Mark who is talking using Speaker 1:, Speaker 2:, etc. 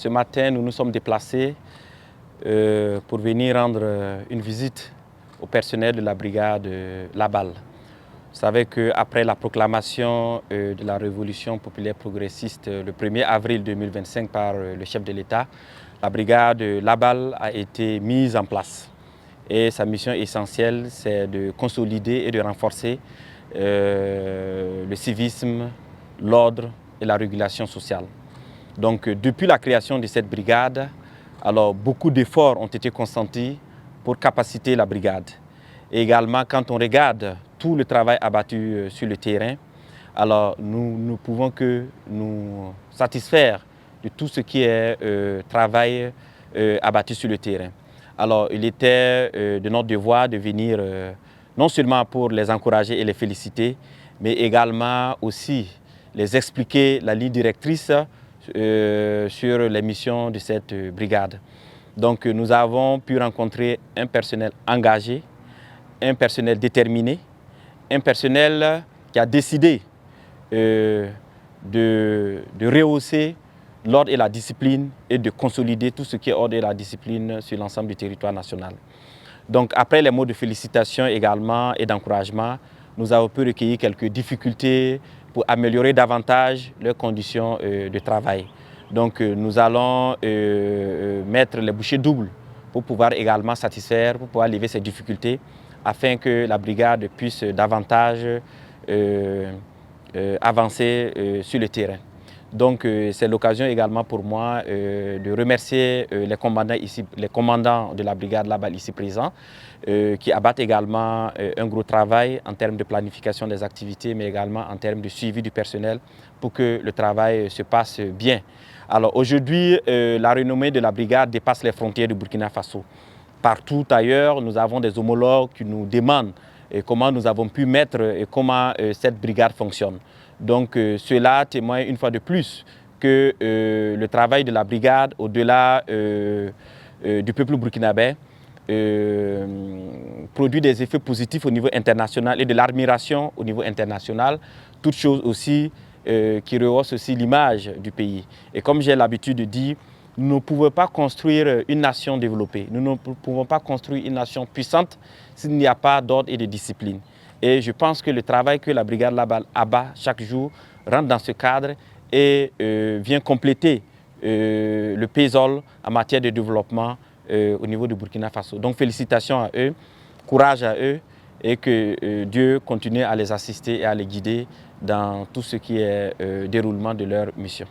Speaker 1: Ce matin, nous nous sommes déplacés pour venir rendre une visite au personnel de la brigade Labal. Vous savez qu'après la proclamation de la Révolution populaire progressiste le 1er avril 2025 par le chef de l'État, la brigade Labal a été mise en place. Et sa mission essentielle, c'est de consolider et de renforcer le civisme, l'ordre et la régulation sociale. Donc, depuis la création de cette brigade, alors, beaucoup d'efforts ont été consentis pour capaciter la brigade. Et également, quand on regarde tout le travail abattu sur le terrain, alors nous ne pouvons que nous satisfaire de tout ce qui est travail abattu sur le terrain. Alors, il était de notre devoir de venir non seulement pour les encourager et les féliciter, mais également aussi les expliquer la ligne directrice sur les missions de cette brigade. Donc nous avons pu rencontrer un personnel engagé, un personnel déterminé, un personnel qui a décidé de rehausser l'ordre et la discipline et de consolider tout ce qui est ordre et la discipline sur l'ensemble du territoire national. Donc après les mots de félicitations également et d'encouragement, nous avons pu recueillir quelques difficultés pour améliorer davantage leurs conditions de travail. Donc nous allons mettre les bouchées doubles pour pouvoir également satisfaire, pour pouvoir lever ces difficultés afin que la brigade puisse davantage avancer sur le terrain. Donc c'est l'occasion également pour moi de remercier les commandants de la brigade Labal ici présents qui abattent également un gros travail en termes de planification des activités mais également en termes de suivi du personnel pour que le travail se passe bien. Alors aujourd'hui, la renommée de la brigade dépasse les frontières du Burkina Faso. Partout ailleurs, nous avons des homologues qui nous demandent comment nous avons pu mettre et comment cette brigade fonctionne. Donc cela témoigne une fois de plus que le travail de la brigade, au-delà du peuple burkinabé, produit des effets positifs au niveau international et de l'admiration au niveau international, toute chose aussi qui rehausse aussi l'image du pays. Et comme j'ai l'habitude de dire, nous ne pouvons pas construire une nation développée, nous ne pouvons pas construire une nation puissante s'il n'y a pas d'ordre et de discipline. Et je pense que le travail que la brigade Labal abat chaque jour rentre dans ce cadre et vient compléter le PESOL en matière de développement au niveau du Burkina Faso. Donc félicitations à eux, courage à eux et que Dieu continue à les assister et à les guider dans tout ce qui est déroulement de leur mission.